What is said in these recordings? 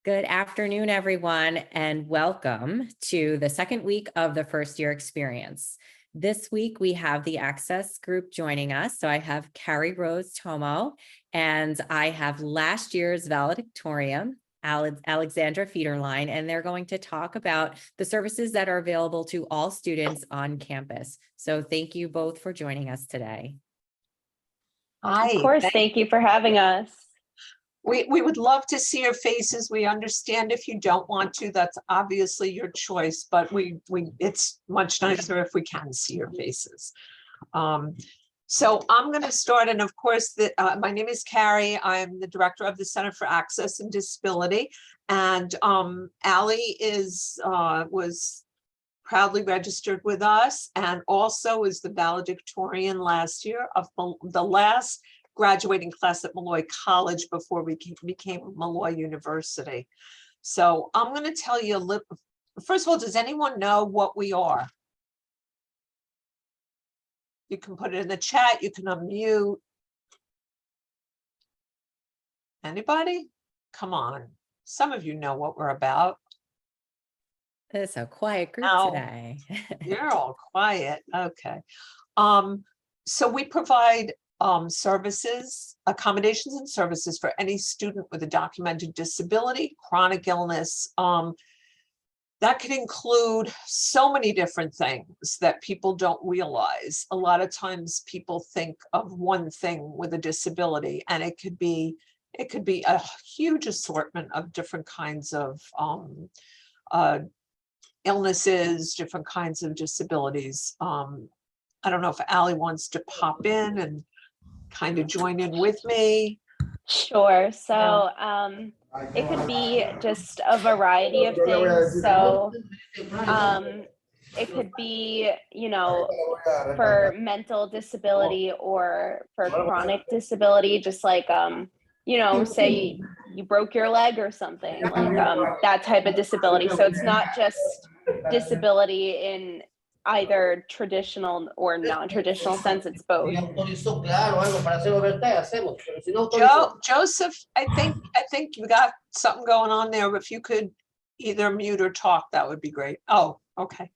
Good afternoon, everyone, and welcome to the second week of the first year experience. This week, we have the Access group joining us. So I have Carrie Rose Tomo, and I have last year's valedictorian, Alexandra Federline, and they're going to talk about the services that are available to all students on campus. So thank you both for joining us today. Hi. Of course, thank you for having us. We would love to see your faces. We understand if you don't want to, that's obviously your choice, but it's much nicer if we can see your faces. So I'm going to start, and of course, my name is Carrie. I'm the director of the Center for Access and Disability, and Allie was proudly registered with us, and also is the valedictorian last year of the last graduating class at Molloy College before we became Molloy University. So I'm going to tell you a little. First of all, does anyone know what we are? You can put it in the chat. You can unmute. Anybody? Come on. Some of you know what we're about. It's a quiet group today. You're all quiet. Okay. So we provide services, accommodations and services for any student with a documented disability, chronic illness. That can include so many different things that people don't realize. A lot of times people think of one thing with a disability, and it could be a huge assortment of different kinds of illnesses, different kinds of disabilities. I don't know if Allie wants to pop in and kind of join in with me. Sure. So it could be just a variety of things. So it could be, for mental disability or for chronic disability, just like, say you broke your leg or something, like that type of disability. So it's not just disability in either traditional or non-traditional sense, it's both. Joseph, I think you got something going on there. If you could either mute or talk, that would be great. Oh, okay.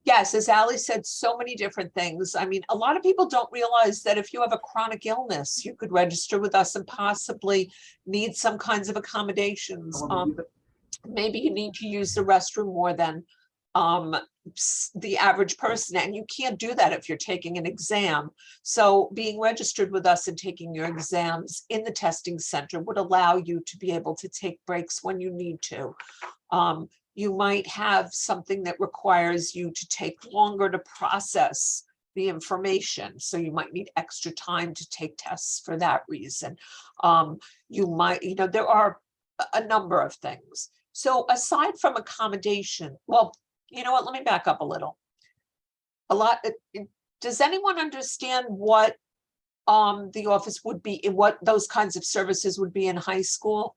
Yes, as Allie said, so many different things. I mean, a lot of people don't realize that if you have a chronic illness, you could register with us and possibly need some kinds of accommodations. Maybe you need to use the restroom more than the average person, and you can't do that if you're taking an exam. So being registered with us and taking your exams in the testing center would allow you to be able to take breaks when you need to. You might have something that requires you to take longer to process the information. So you might need extra time to take tests for that reason. You might, there are a number of things. So aside from accommodation, well, you know what, let me back up a little. Does anyone understand what the office would be, what those kinds of services would be in high school?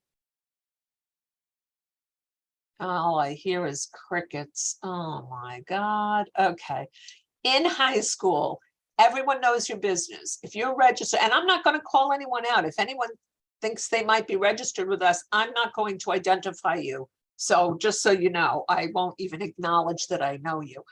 All I hear is crickets. Oh my God. Okay. In high school, everyone knows your business. If you're registered, and I'm not going to call anyone out. If anyone thinks they might be registered with us, I'm not going to identify you. So just so you know, I won't even acknowledge that I know you.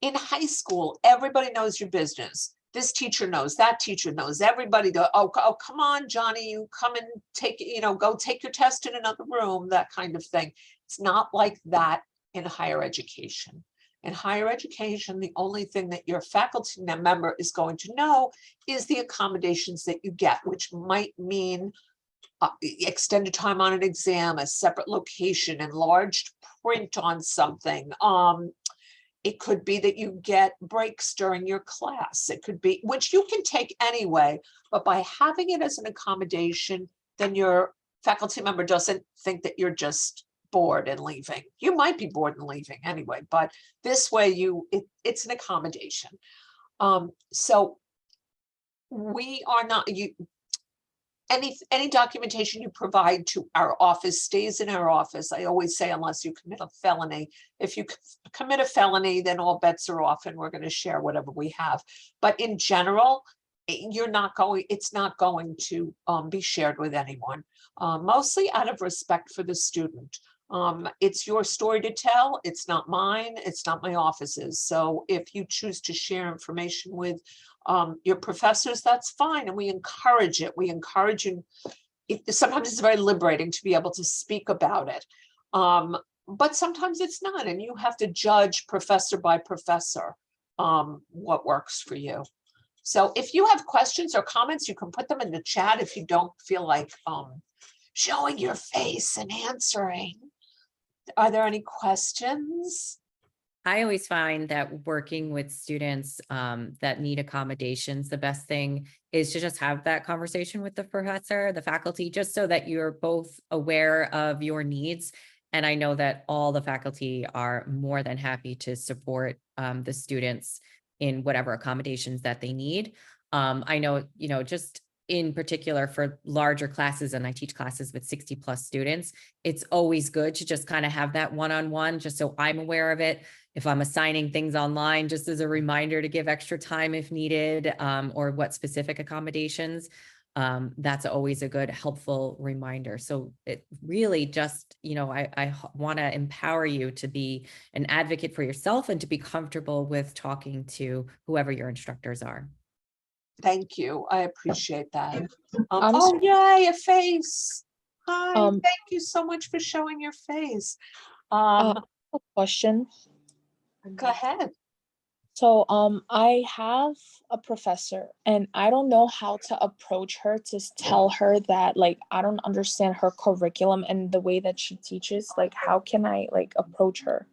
In high school, everybody knows your business. This teacher knows, that teacher knows, everybody goes, oh, come on, Johnny, you come and take, go take your test in another room, that kind of thing. It's not like that in higher education. In higher education, the only thing that your faculty member is going to know is the accommodations that you get, which might mean extended time on an exam, a separate location, enlarged print on something. It could be that you get breaks during your class. It could be, which you can take anyway, but by having it as an accommodation, then your faculty member doesn't think that you're just bored and leaving. You might be bored and leaving anyway, but this way it's an accommodation. So we are not, any documentation you provide to our office stays in our office. I always say, unless you commit a felony. If you commit a felony, then all bets are off and we're going to share whatever we have. But in general, it's not going to be shared with anyone, mostly out of respect for the student. It's your story to tell. It's not mine. It's not my office's. So if you choose to share information with your professors, that's fine. And we encourage it. We encourage you. Sometimes it's very liberating to be able to speak about it. But sometimes it's not. And you have to judge professor by professor what works for you. So if you have questions or comments, you can put them in the chat if you don't feel like showing your face and answering. Are there any questions? I always find that working with students that need accommodations, the best thing is to just have that conversation with the professor, the faculty, just so that you're both aware of your needs. And I know that all the faculty are more than happy to support the students in whatever accommodations that they need. I know, just in particular for larger classes, and I teach classes with 60+ students, it's always good to just kind of have that one-on-one, just so I'm aware of it. If I'm assigning things online, just as a reminder to give extra time if needed, or what specific accommodations, that's always a good, helpful reminder. So it really just, I want to empower you to be an advocate for yourself and to be comfortable with talking to whoever your instructors are. Thank you. I appreciate that. I'm Oh, yay, a face. Hi, Um, thank you so much for showing your face. a question. Go ahead. So, I have a professor and I don't know how to approach her to tell her that, like, I don't understand her curriculum and the way that she teaches. Like, how can I, like, approach her?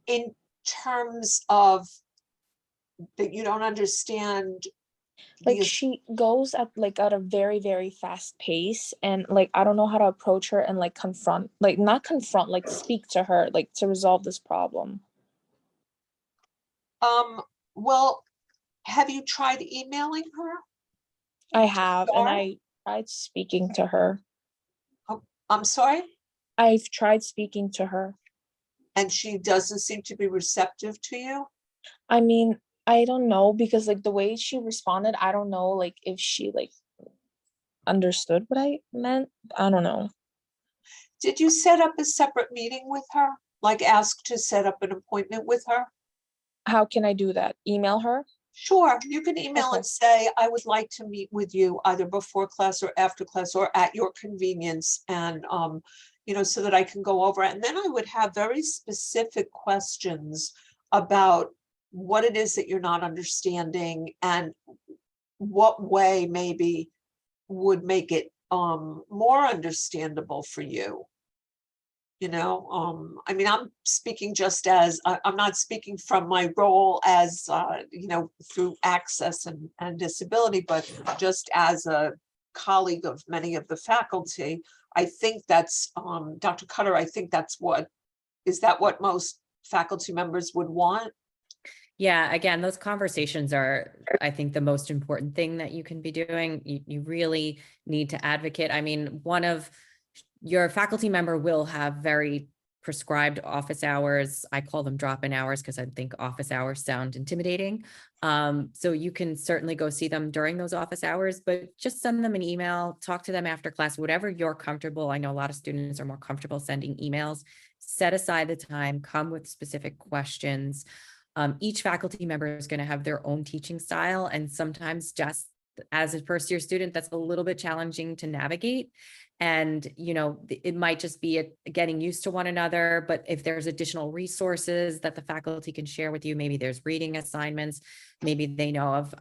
In terms of that you don't understand. Like, the- she goes at a very, very fast pace, and like, I don't know how to approach her and like not confront, like speak to her, like to resolve this problem. Well, have you tried emailing her? I have, and Start? I tried speaking to her. I'm sorry? I've tried speaking to her. And she doesn't seem to be receptive to you? I mean, I don't know, because like the way she responded, I don't know like if she like understood what I meant. I don't know. Did you set up a separate meeting with her? Like ask to set up an appointment with her? How can I do that? Email her? Sure, you can email Okay. and say, I would like to meet with you either before class or after class or at your convenience, and so that I can go over it. And then I would have very specific questions about what it is that you're not understanding and what way maybe would make it more understandable for you. I mean, I'm speaking just as I'm not speaking from my role as through access and disability, but just as a colleague of many of the faculty. I think that's Dr. Cutter, I think that's is that what most faculty members would want? Yeah, again, those conversations are, I think, the most important thing that you can be doing. You really need to advocate. I mean, one of your faculty member will have very prescribed office hours. I call them drop-in hours because I think office hours sound intimidating. So you can certainly go see them during those office hours, but just send them an email, talk to them after class, whatever you're comfortable. I know a lot of students are more comfortable sending emails. Set aside the time, come with specific questions. Each faculty member is going to have their own teaching style, and sometimes just as a first-year student, that's a little bit challenging to navigate. And, it might just be getting used to one another, but if there's additional resources that the faculty can share with you, maybe there's reading assignments, maybe they know of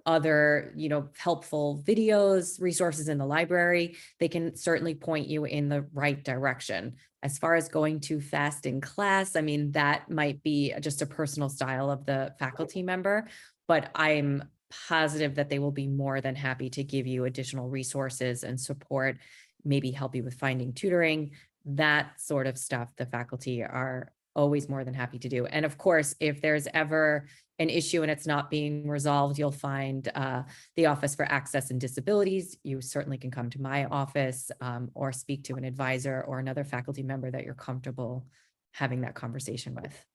other, helpful videos, resources in the library, they can certainly point you in the right direction. As far as going too fast in class, I mean, that might be just a personal style of the faculty member, but I'm positive that they will be more than happy to give you additional resources and support, maybe help you with finding tutoring, that sort of stuff. The faculty are always more than happy to do. And of course, if there's ever an issue and it's not being resolved, you'll find the Office for Access and Disabilities. You certainly can come to my office or speak to an advisor or another faculty member that you're comfortable having that conversation with.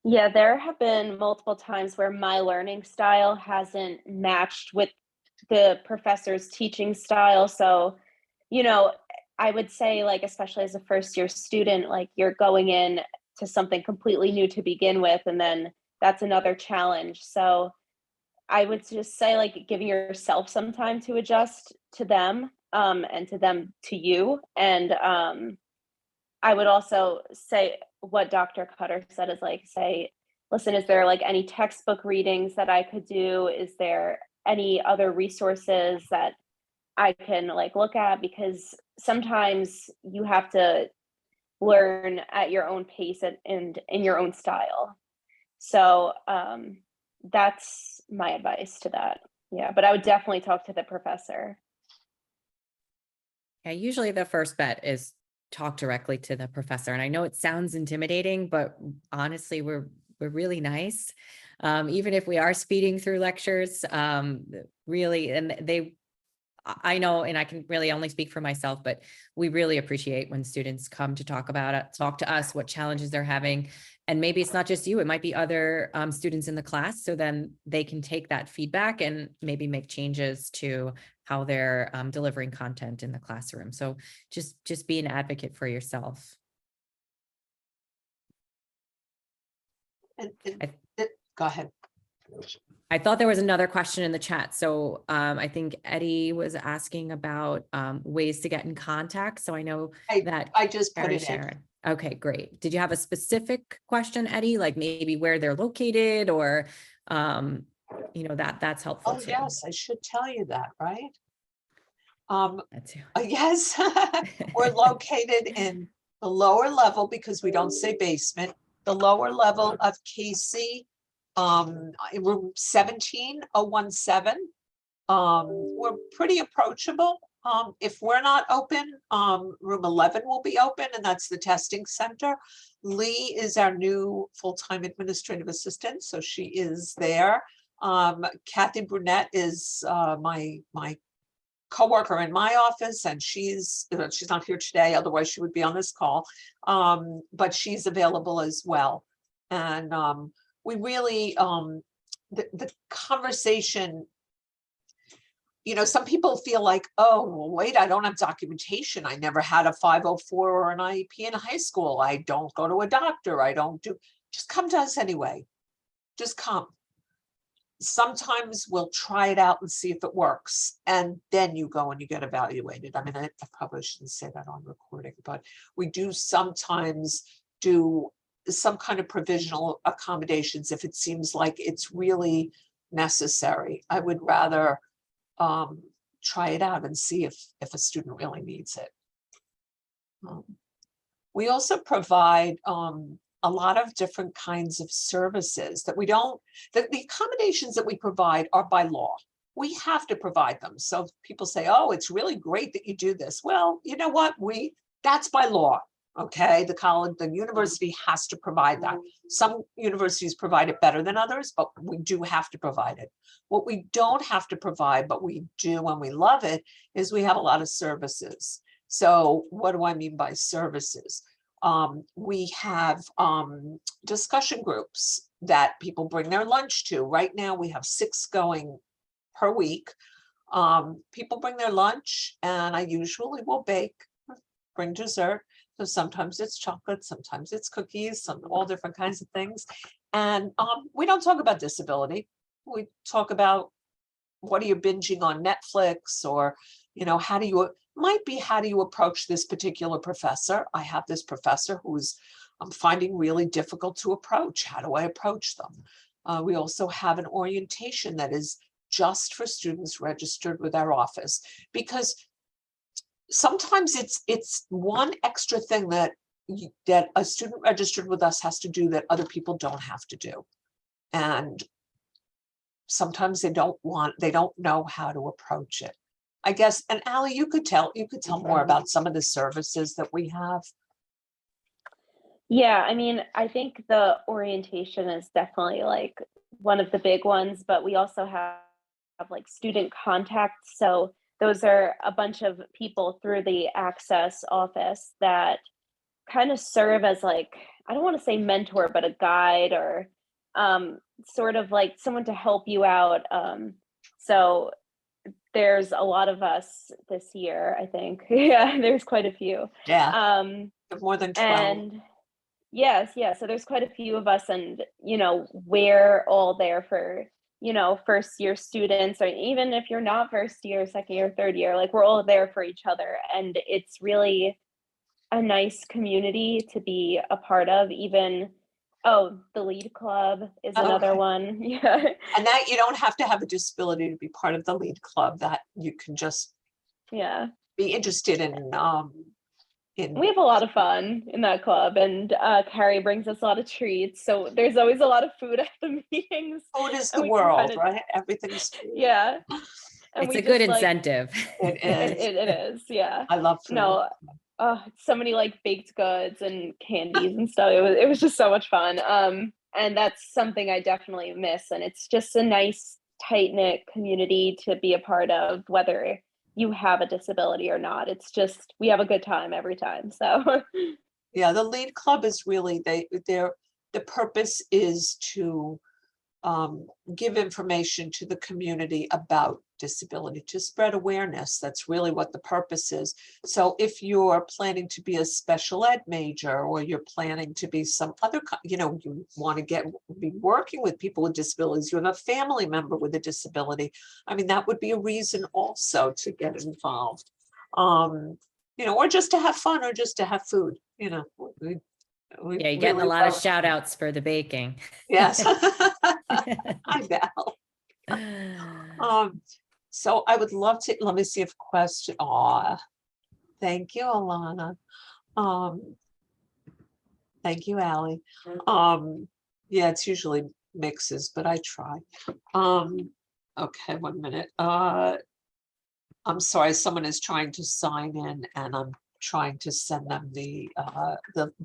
Yeah, there have been multiple times where my learning style hasn't matched with the professor's teaching style. So, you know, I would say, like, especially as a first year student, like, you're going in to something completely new to begin with, and then that's another challenge. So I would just say, like, giving yourself some time to adjust to them, and to them to you. And I would also say what Dr. Cutter said is, like, say, listen, is there like any textbook readings that I could do? Is there any other resources that I can like look at? Because sometimes you have to learn at your own pace and in your own style. So that's my advice to that. Yeah, but I would definitely talk to the professor. Yeah, usually the first bet is talk directly to the professor. And I know it sounds intimidating, but honestly, we're really nice. Even if we are speeding through lectures, really, and I know, and I can really only speak for myself, but we really appreciate when students come to talk about it, talk to us, what challenges they're having. And maybe it's not just you, it might be other students in the class. So then they can take that feedback and maybe make changes to how they're delivering content in the classroom. So just be an advocate for yourself. And, I- go ahead. I thought there was another question in the chat. So I think Eddie was asking about ways to get in contact. So I know that I just put Carrie it in. Sharon. Okay, great. Did you have a specific question, Eddie? Like maybe where they're located or, that's helpful Oh, too. yes, I should tell you that, right? That's Yes, we're located in the lower level because we don't say basement, the lower level of Casey, in room 17017. We're pretty approachable. If we're not open, room 11 will be open, and that's the testing center. Lee is our new full-time administrative assistant, so she is there. Kathy Brunette is my coworker in my office, and she's not here today, otherwise she would be on this call. But she's available as well. And we really, the conversation, some people feel like, oh, well, wait, I don't have documentation. I never had a 504 or an IEP in high school. I don't go to a doctor. Just come to us anyway. Just come. Sometimes we'll try it out and see if it works, and then you go and you get evaluated. I mean, I probably shouldn't say that on recording, but we do sometimes do some kind of provisional accommodations if it seems like it's really necessary. I would rather try it out and see if a student really needs it. We also provide a lot of different kinds of services that the accommodations that we provide are by law. We have to provide them. So people say, oh, it's really great that you do this. Well, you know what? That's by law. Okay, the university has to provide that. Some universities provide it better than others, but we do have to provide it. What we don't have to provide, but we do when we love it, is we have a lot of services. So what do I mean by services? We have discussion groups that people bring their lunch to. Right now we have 6 going per week. People bring their lunch, and I usually will bring dessert. So sometimes it's chocolate, sometimes it's cookies, all different kinds of things. And we don't talk about disability. We talk about, what are you binging on Netflix, or, how do you approach this particular professor? I have this professor who's I'm finding really difficult to approach. How do I approach them? We also have an orientation that is just for students registered with our office, because sometimes it's one extra thing that a student registered with us has to do that other people don't have to do. And sometimes they don't know how to approach it, I guess. And Allie, you could tell more about some of the services that we have. Yeah, I mean, I think the orientation is definitely like one of the big ones, but we also have like student contacts. So those are a bunch of people through the Access office that kind of serve as like, I don't want to say mentor, but a guide or sort of like someone to help you out. So there's a lot of us this year, I think. Yeah, there's quite a few. Yeah, Um, more than 12. and yes, yeah, so there's quite a few of us, and we're all there for first year students, or even if you're not first year, second year, third year, like we're all there for each other, and it's really a nice community to be a part of. Even the lead club is another Okay. one. Yeah. And that you don't have to have a disability to be part of the lead club, that you can just Yeah, be interested in we have a lot of fun in that club, and Carrie brings us a lot of treats, so there's always a lot of food at the meetings, food is and the we can world, kinda right? Everything's food. yeah, and It's we a good just, like incentive. It it is. it it is, yeah. I love food. No, so many, like, baked goods and candies and stuff. It was just so much fun, and that's something I definitely miss, and it's just a nice, tight-knit community to be a part of, whether you have a disability or not. It's just we have a good time every time, so Yeah, the lead club is really, the purpose is to give information to the community about disability, to spread awareness. That's really what the purpose is. So if you're planning to be a special ed major, or you're planning to be some other, you want to be working with people with disabilities, you have a family member with a disability, I mean, that would be a reason also to get involved. Or just to have fun, or just to have food, we Yeah, you're getting a really lot of love- shout outs for the baking. Yes. I know. So I would love to, let me see if question, thank you, Alana. Thank you, Ally. Yeah, it's usually mixes, but I try. Okay, 1 minute. I'm sorry, someone is trying to sign in, and I'm trying to send them the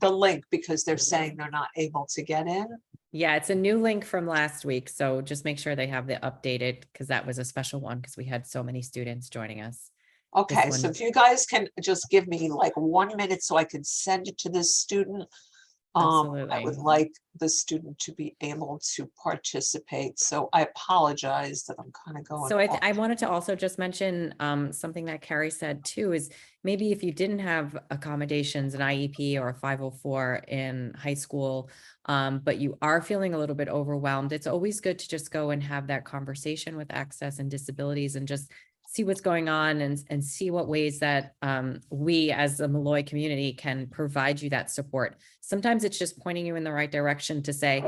link, because they're saying they're not able to get in. Yeah, it's a new link from last week. So just make sure they have the updated, because that was a special one because we had so many students joining us. Okay, This so one- if you guys can just give me like 1 minute so I can send it to this student. I would Absolutely. like the student to be able to participate. So I apologize that I'm kind of going. So off. I wanted to also just mention something that Carrie said too, is maybe if you didn't have accommodations, an IEP or a 504 in high school, but you are feeling a little bit overwhelmed, it's always good to just go and have that conversation with Access and Disabilities and just see what's going on, and see what ways that we as a Molloy community can provide you that support. Sometimes it's just pointing you in the right direction to say,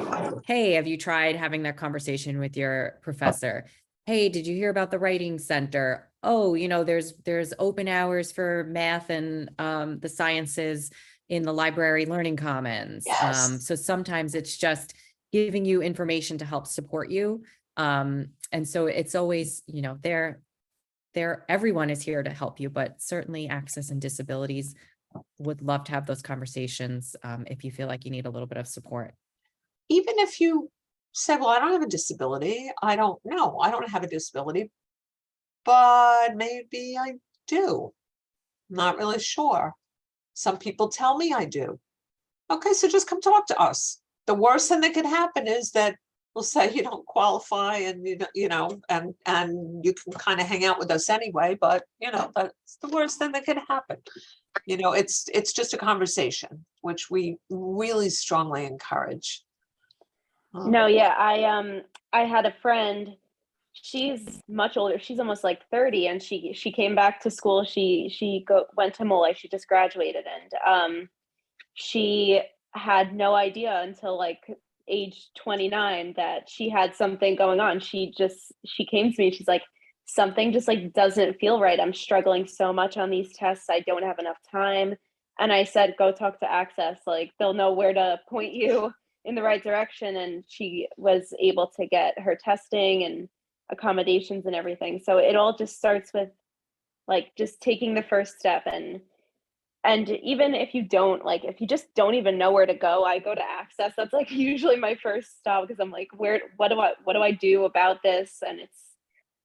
hey, have you tried having that conversation with your professor? Hey, did you hear about the writing center? Oh, there's open hours for math and the sciences in the library learning commons. Yes. So sometimes it's just giving you information to help support you. And so it's always, everyone is here to help you, but certainly Access and Disabilities would love to have those conversations if you feel like you need a little bit of support. Even if you say, well, I don't have a disability, I don't have a disability, but maybe I do. Not really sure. Some people tell me I do. Okay, so just come talk to us. The worst thing that could happen is that we'll say you don't qualify, and and you can kind of hang out with us anyway, but that's the worst thing that could happen. It's just a conversation, which we really strongly encourage. No, yeah, I had a friend, she's much older, she's almost like 30, and she came back to school, she went to Molloy, she just graduated, and she had no idea until like age 29 that she had something going on. She came to me, she's like, something just like doesn't feel right, I'm struggling so much on these tests, I don't have enough time. And I said, go talk to Access, like they'll know where to point you in the right direction. And she was able to get her testing and accommodations and everything. So it all just starts with like just taking the first step. And even if you just don't even know where to go, I go to Access. That's like usually my first stop, because I'm like, what do I do about this? And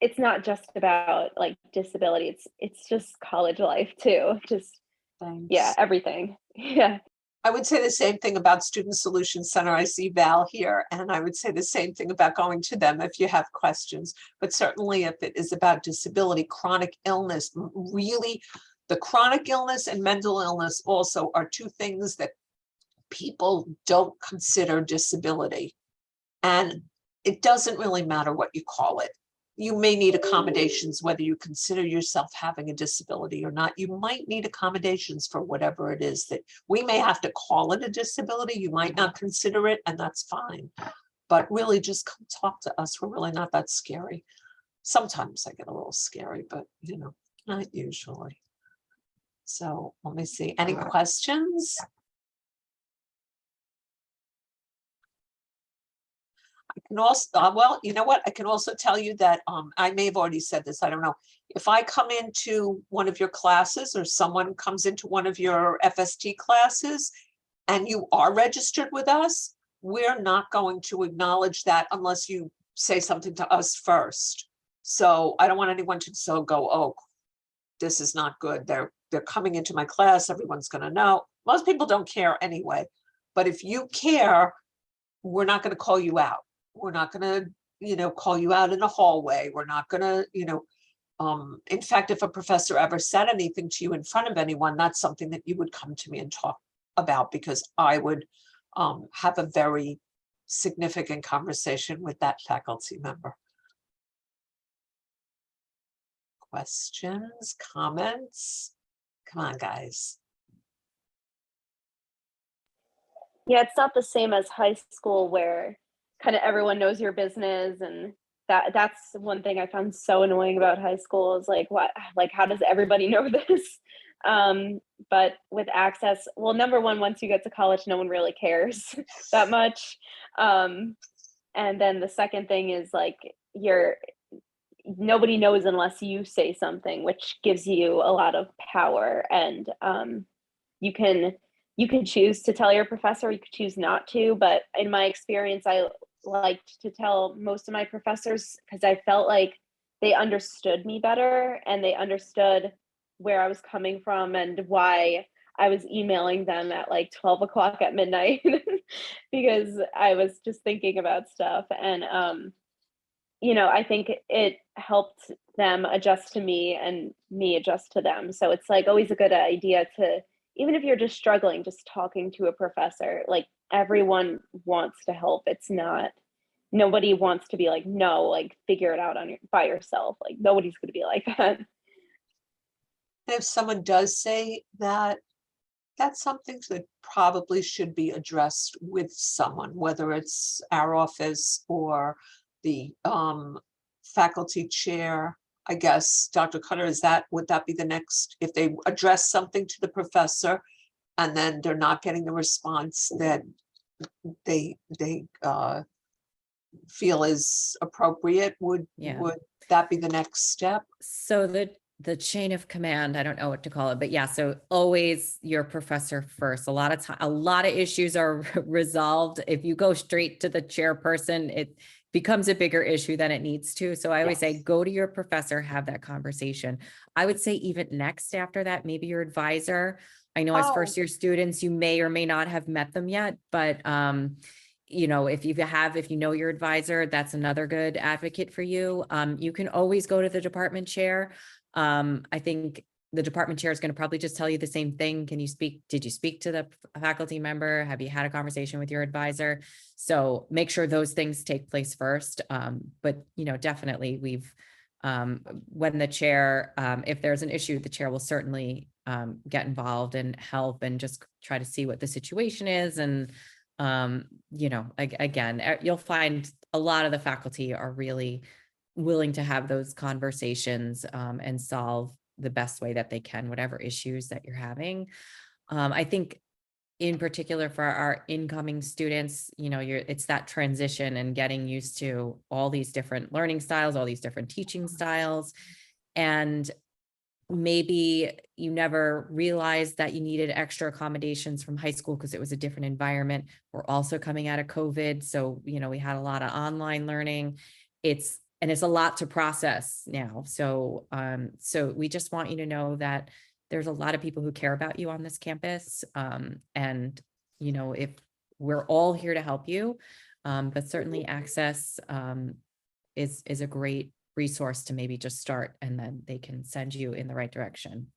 it's not just about like disability. It's just college life too. Just Thanks. yeah, everything. Yeah. I would say the same thing about Student Solutions Center. I see Val here, and I would say the same thing about going to them if you have questions. But certainly if it is about disability, chronic illness, really, the chronic illness and mental illness also are two things that people don't consider disability. And it doesn't really matter what you call it. You may need accommodations, whether you consider yourself having a disability or not. You might need accommodations for whatever it is that we may have to call it a disability. You might not consider it, and that's fine. But really just come talk to us. We're really not that scary. Sometimes I get a little scary, but you know, not usually. So let me see. Any questions? I can also, well, you know what? I can also tell you that I may have already said this. I don't know. If I come into one of your classes or someone comes into one of your FST classes and you are registered with us, we're not going to acknowledge that unless you say something to us first. So I don't want anyone to go, oh, this is not good. They're coming into my class. Everyone's going to know. Most people don't care anyway. But if you care, we're not going to call you out. We're not going to, call you out in the hallway. We're not going to, in fact, if a professor ever said anything to you in front of anyone, that's something that you would come to me and talk about, because I would have a very significant conversation with that faculty member. Questions, comments? Come on, guys. Yeah, it's not the same as high school where kind of everyone knows your business, and that's one thing I found so annoying about high school is like, what, like, how does everybody know this? But with Access, well, number one, once you get to college, no one really cares that much. And then the second thing is like, nobody knows unless you say something, which gives you a lot of power. And you can choose to tell your professor, you could choose not to, but in my experience, I liked to tell most of my professors because I felt like they understood me better and they understood where I was coming from and why I was emailing them at like 12 o'clock at midnight because I was just thinking about stuff. And, I think it helped them adjust to me and me adjust to them. So it's like always a good idea to, even if you're just struggling, just talking to a professor, like everyone wants to help. It's not, nobody wants to be like, no, like figure it out by yourself. Like nobody's going to be like that. If someone does say that, that's something that probably should be addressed with someone, whether it's our office or the faculty chair. I guess, Dr. Cutter, would that be the next, if they address something to the professor and then they're not getting the response that they feel is appropriate, would that be the next step? So the chain of command, I don't know what to call it, but yeah, so always your professor first. A lot of issues are resolved. If you go straight to the chairperson, it becomes a bigger issue than it needs to. So I always say, go to your professor, have that conversation. I would say even next after that, maybe your advisor. I know as first year students, you may or may not have met them yet, but if you know your advisor, that's another good advocate for you. You can always go to the department chair. I think the department chair is going to probably just tell you the same thing. Did you speak to the faculty member? Have you had a conversation with your advisor? So make sure those things take place first. But definitely when the chair, if there's an issue, the chair will certainly get involved and help and just try to see what the situation is. And, again, you'll find a lot of the faculty are really willing to have those conversations and solve the best way that they can, whatever issues that you're having. I think in particular for our incoming students, it's that transition and getting used to all these different learning styles, all these different teaching styles. And maybe you never realized that you needed extra accommodations from high school because it was a different environment. We're also coming out of COVID. So, we had a lot of online learning. It's a lot to process now. So, we just want you to know that there's a lot of people who care about you on this campus. And you know, if we're all here to help you, but certainly Access is a great resource to maybe just start, and then they can send you in the right direction.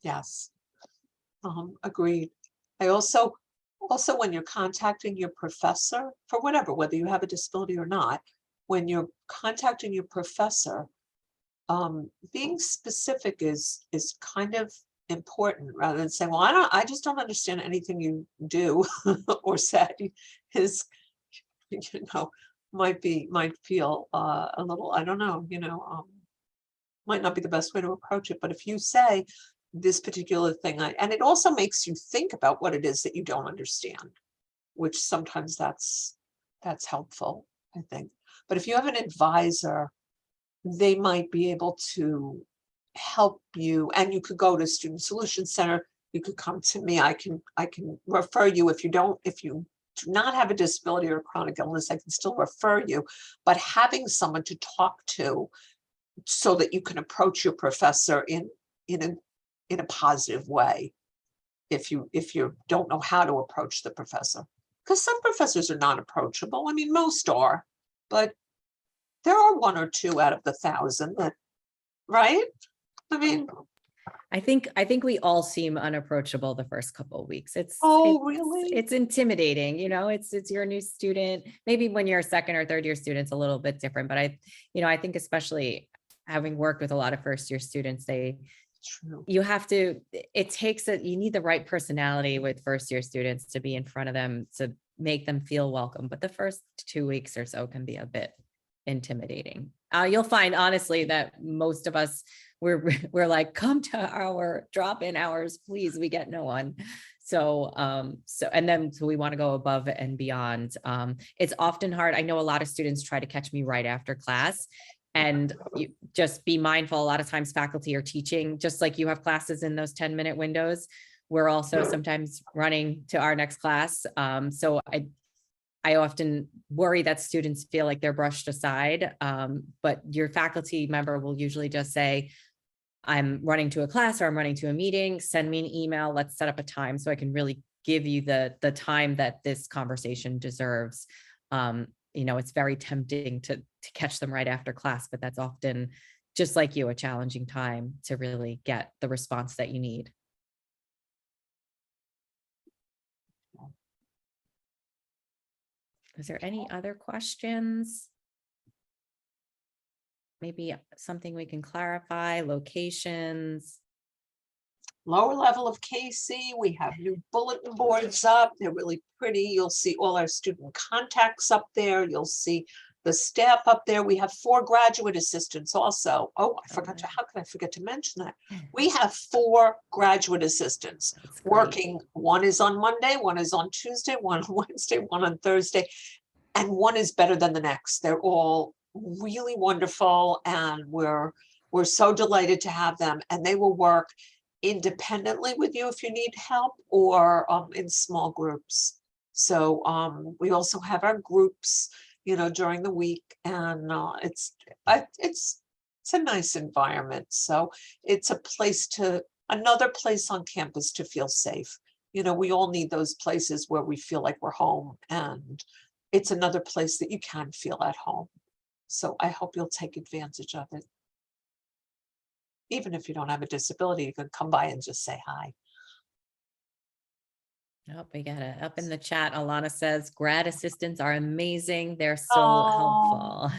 Yes. Agreed. I also when you're contacting your professor for whatever, whether you have a disability or not, when you're contacting your professor, being specific is kind of important, rather than saying, well, I just don't understand anything you do or say, is, you know, might feel a little, I don't know, might not be the best way to approach it. But if you say this particular thing, and it also makes you think about what it is that you don't understand, which sometimes that's helpful, I think. But if you have an advisor, they might be able to help you, and you could go to Student Solutions Center. You could come to me. I can refer you if you do not have a disability or a chronic illness. I can still refer you, but having someone to talk to so that you can approach your professor in a positive way, if you don't know how to approach the professor, because some professors are not approachable. I mean, most are, but there are 1 or 2 out of the 1,000 that, right? I mean, I think we all seem unapproachable the first couple of weeks. really? It's intimidating, it's your new student. Maybe when you're a second or third year student, it's a little bit different, but I think especially having worked with a lot of first year students, True. you need the right personality with first year students to be in front of them, to make them feel welcome. But the first 2 weeks or so can be a bit intimidating. You'll find, honestly, that most of us, we're like, come to our drop-in hours, please. We get no one. So we want to go above and beyond. It's often hard. I know a lot of students try to catch me right after class, and you just be mindful. A lot of times faculty are teaching, just like you have classes in those 10-minute windows. We're also sometimes running to our next class. So I often worry that students feel like they're brushed aside, but your faculty member will usually just say, I'm running to a class or I'm running to a meeting, send me an email, let's set up a time so I can really give you the time that this conversation deserves. It's very tempting to catch them right after class, but that's often, just like you, a challenging time to really get the response that you need. Is there any other questions? Maybe something we can clarify, locations. Lower level of Casey, we have new bulletin boards up. They're really pretty. You'll see all our student contacts up there. You'll see the staff up there. We have 4 graduate assistants also. Oh, how could I forget to mention that? We have 4 graduate assistants working. One is on Monday, one is on Tuesday, one on Wednesday, one on Thursday, and one is better than the next. They're all really wonderful, and we're so delighted to have them, and they will work independently with you if you need help, or in small groups. So we also have our groups, during the week, and it's a nice environment. So it's another place on campus to feel safe. We all need those places where we feel like we're home, and it's another place that you can feel at home. So I hope you'll take advantage of it. Even if you don't have a disability, you can come by and just say hi. Oh, we got it up in the chat. Alana says grad assistants are amazing. They're so helpful.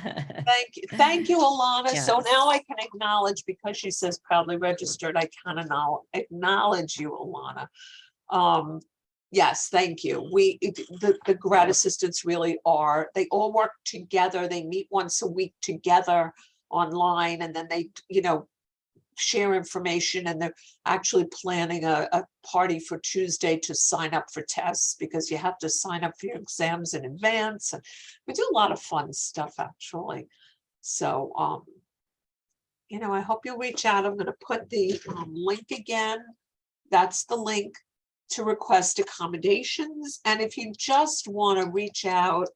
Thank you, Alana. Yes. So now I can acknowledge, because she says proudly registered, I can acknowledge you, Alana. Yes, thank you. The grad assistants really are, they all work together. They meet once a week together online, and then they, share information, and they're actually planning a party for Tuesday to sign up for tests, because you have to sign up for your exams in advance. And we do a lot of fun stuff, actually. So, I hope you'll reach out. I'm going to put the link again. That's the link to request accommodations. And if you just want to reach out,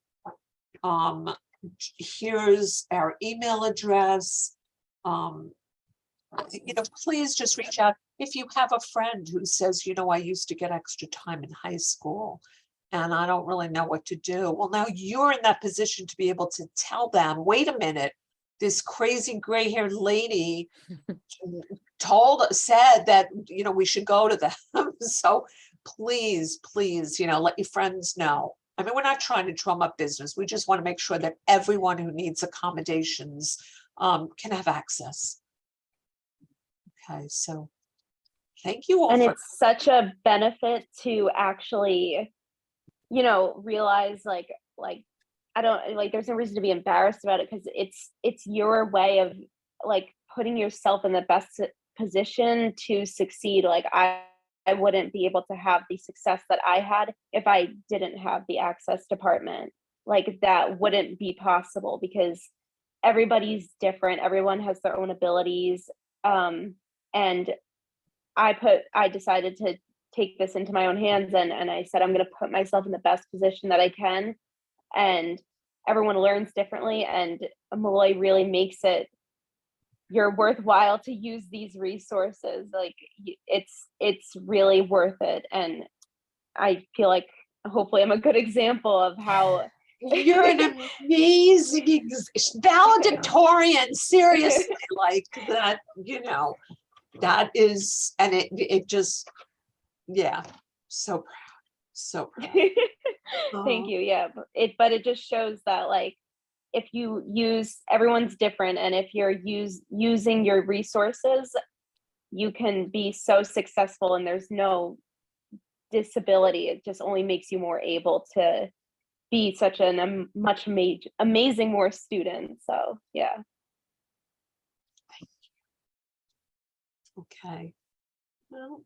here's our email address. Please just reach out. if you have a friend who says, you know, I used to get extra time in high school and I don't really know what to do. Well, now you're in that position to be able to tell them, wait a minute, this crazy gray-haired lady said that, you know, we should go to them. So please, please, you know, let your friends know. I mean, we're not trying to drum up business. We just want to make sure that everyone who needs accommodations can have access. Okay, so thank you all. And for it's such a benefit to actually, you know, realize like I don't like there's no reason to be embarrassed about it, because it's your way of like putting yourself in the best position to succeed. Like I wouldn't be able to have the success that I had if I didn't have the access department. Like that wouldn't be possible because everybody's different. Everyone has their own abilities. And I decided to take this into my own hands, and I said, I'm going to put myself in the best position that I can. And everyone learns differently, and Molloy really makes it you're worthwhile to use these resources. Like it's really worth it. And I feel like hopefully I'm a good example of how you're an amazing valedictorian, seriously, like that, you know, that is, and it just, yeah, so proud, so proud. Thank you. Yeah, but it just shows that like if you use, everyone's different, and if you're using your resources, you can be so successful, and there's no disability. It just only makes you more able to be such an amazing more student. So yeah. Okay. Well,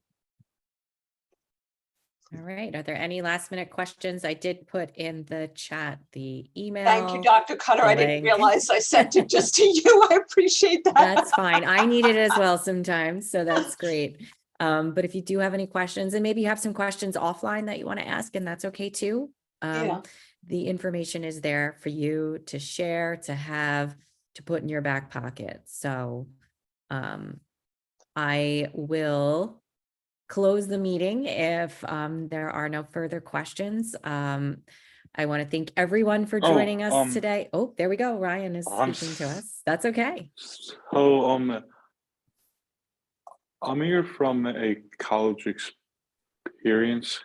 All right. Are there any last minute questions? I did put in the chat the email. thank you, Dr. Cutter. the I didn't link. realize I sent it just to you. I appreciate that. That's fine. I need it as well sometimes, so that's great. But if you do have any questions, and maybe you have some questions offline that you want to ask, and that's okay too. Yeah. The information is there for you to share, to have, to put in your back pocket. So I will close the meeting if there are no further questions. I want to thank everyone for joining us today. Oh, there we go. Ryan is speaking to us. That's okay. So I'm here from a college experience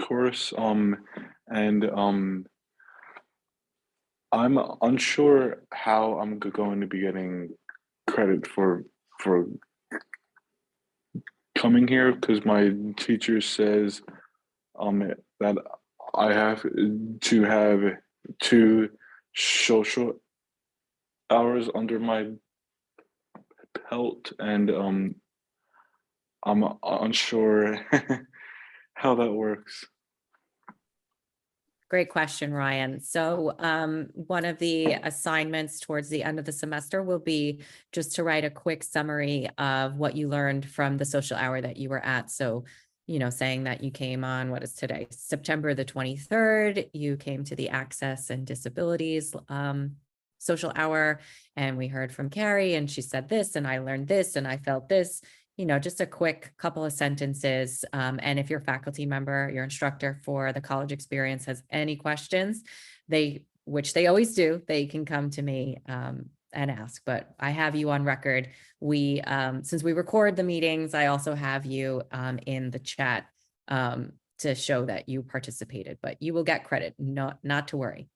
course, and I'm unsure how I'm going to be getting credit for coming here, because my teacher says that I have to have 2 social hours under my belt, and I'm unsure how that works. Great question, Ryan. So one of the assignments towards the end of the semester will be just to write a quick summary of what you learned from the social hour that you were at. So, you know, saying that you came on, what is today, September the 23rd, you came to the Access and Disabilities social hour, and we heard from Carrie, and she said this, and I learned this, and I felt this. You know, just a quick couple of sentences. And if your faculty member, your instructor for the college experience has any questions, which they always do, they can come to me and ask. But I have you on record. Since we record the meetings, I also have you in the chat to show that you participated, but you will get credit, not to worry.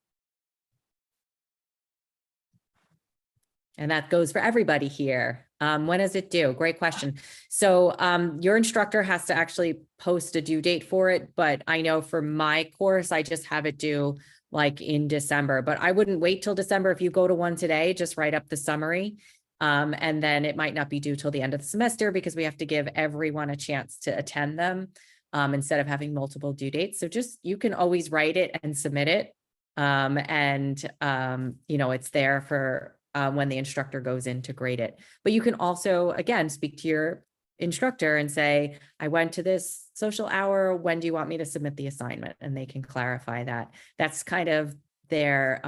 And that goes for everybody here. When is it due? Great question. So your instructor has to actually post a due date for it, but I know for my course, I just have it due like in December, but I wouldn't wait till December. If you go to one today, just write up the summary. And then it might not be due till the end of the semester, because we have to give everyone a chance to attend them instead of having multiple due dates. So you can always write it and submit it. You know, it's there for when the instructor goes in to grade it. But you can also, again, speak to your instructor and say, I went to this social hour, when do you want me to submit the assignment? And they can clarify that. That's kind of their,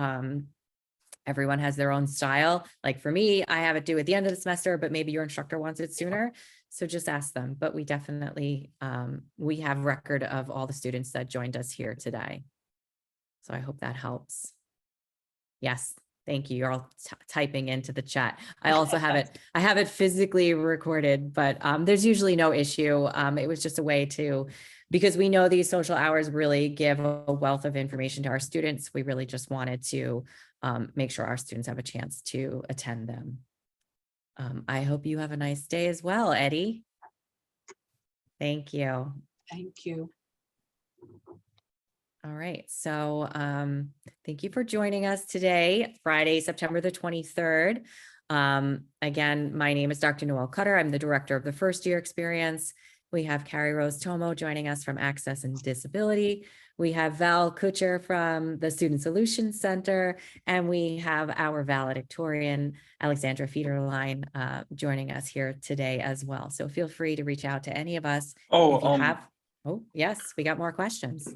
everyone has their own style. Like for me, I have it due at the end of the semester, but maybe your instructor wants it sooner. So just ask them, but we definitely, we have record of all the students that joined us here today. So I hope that helps. Yes, thank you. You're all typing into the chat. I also have it, I have it physically recorded, but there's usually no issue. It was just a way to, because we know these social hours really give a wealth of information to our students. We really just wanted to make sure our students have a chance to attend them. I hope you have a nice day as well, Eddie. Thank you. Thank you. All right, so thank you for joining us today, Friday, September the 23rd. Again, my name is Dr. Noelle Cutter. I'm the director of the first year experience. We have Carrie Rose Tomo joining us from Access and Disability. We have Val Kutcher from the Student Solutions Center, and we have our valedictorian, Alexandra Federline, joining us here today as well. So feel free to reach out to any of us if you have. Oh, yes, we got more questions.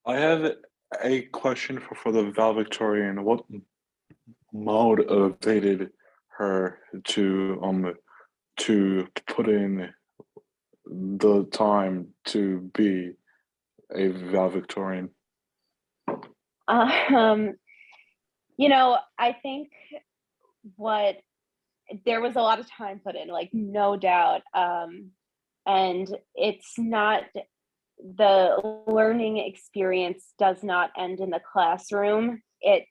I have a question for the valedictorian. What motivated her to put in the time to be a valedictorian? You know, I think there was a lot of time put in, like, no doubt. And it's not, the learning experience does not end in the classroom. It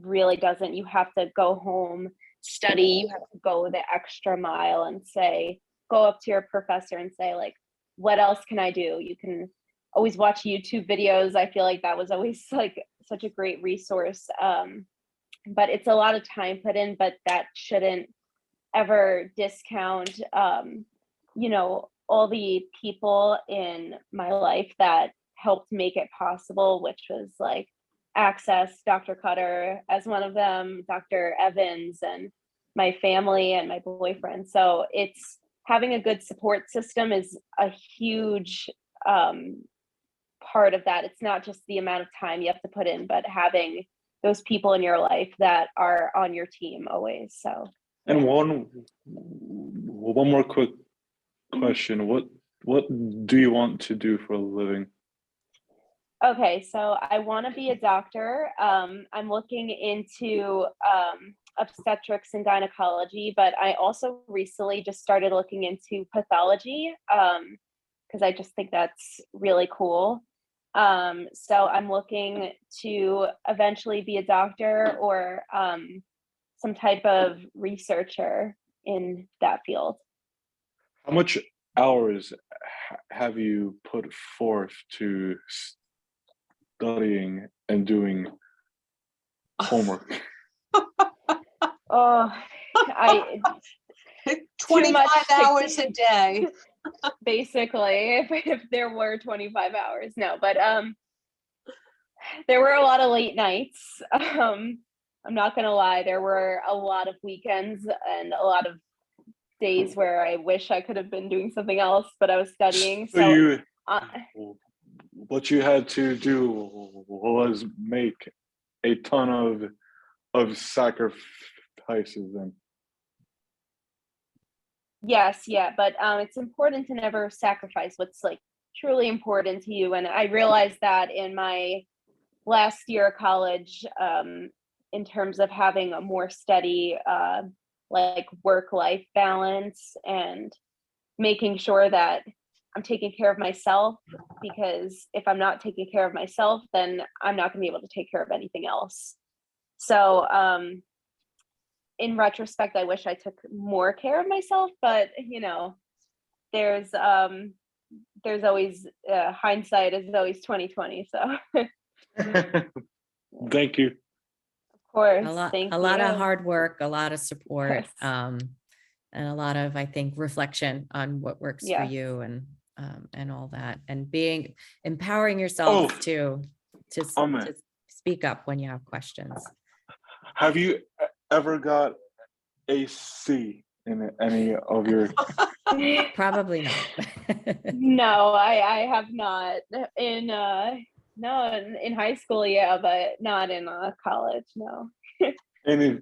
really doesn't. You have to go home, study, you have to go the extra mile and go up to your professor and say, like, what else can I do? You can always watch YouTube videos. I feel like that was always like such a great resource. But it's a lot of time put in, but that shouldn't ever discount, you know, all the people in my life that helped make it possible, which was like Access, Dr. Cutter as one of them, Dr. Evans, and my family and my boyfriend. So it's having a good support system is a huge part of that. It's not just the amount of time you have to put in, but having those people in your life that are on your team always. So. And one more quick question. What do you want to do for a living? Okay, so I want to be a doctor. I'm looking into obstetrics and gynecology, but I also recently just started looking into pathology because I just think that's really cool. So I'm looking to eventually be a doctor or some type of researcher in that field. How much hours have you put forth to studying and doing homework? Oh, 25 hours a day. Basically, if there were 25 hours, no, but there were a lot of late nights. I'm not gonna lie, there were a lot of weekends and a lot of days where I wish I could have been doing something else, but I was studying. So what you had to do was make a ton of sacrifices then. Yes, yeah, but it's important to never sacrifice what's like truly important to you. And I realized that in my last year of college, in terms of having a more steady like work-life balance and making sure that I'm taking care of myself, because if I'm not taking care of myself, then I'm not gonna be able to take care of anything else. So in retrospect, I wish I took more care of myself, but you know, there's always hindsight is always 2020. So Thank you. Of course, a lot of hard work, a lot of support, and a lot of, I think, reflection on what works for you and all that, and empowering yourself to speak up when you have questions. Have you ever got a C in any of your? Probably not. No, I have not. In high school, yeah, but not in college, no. In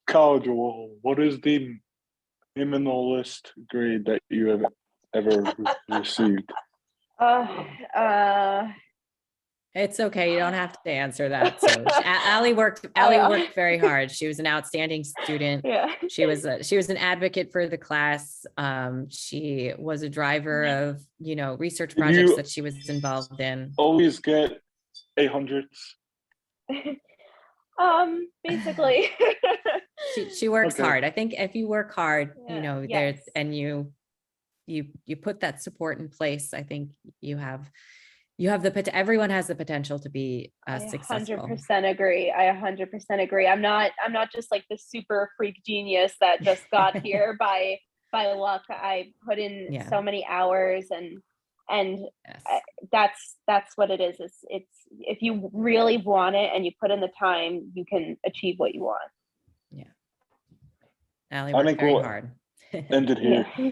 college, what is the minimalist grade that you have ever received? It's okay. You don't have to answer that. So Allie worked very hard. She was an outstanding student. Yeah. She was an advocate for the class. She was a driver of, research Did projects you- that she was involved in. Always get 800s. Basically. She works Okay. hard. I think if you work hard, Yeah, there's, yes. and you put that support in place, I think you have everyone has the potential to be I successful. 100% agree. I 100% agree. I'm not just like the super freak genius that just got here by luck. I put in Yeah. so many hours and Yes. that's what it is. It's if you really want it and you put in the time, you can achieve what you want. Allie I worked think very we'll hard. end it here. Yeah.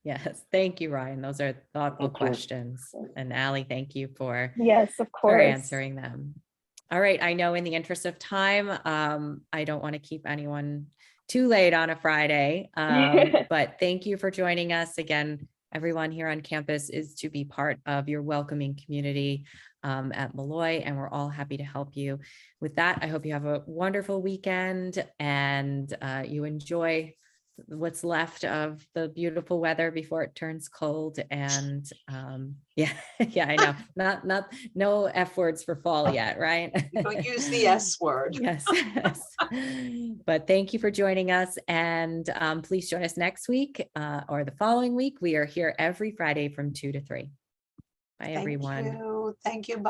Yes. Thank you, Ryan. Those are thoughtful Of course. questions. And Allie, thank you for Yes, of for course. answering them. All right. I know in the interest of time, I don't want to keep anyone too late on a Friday. But thank you for joining us again. Everyone here on campus is to be part of your welcoming community at Molloy, and we're all happy to help you. With that, I hope you have a wonderful weekend and you enjoy what's left of the beautiful weather before it turns cold. And yeah, I know, no F words for fall yet, right? Don't use the S word. Yes. But thank you for joining us, and please join us next week or the following week. We are here every Friday from 2 to 3. Bye, Thank everyone. you. Thank you. Bye.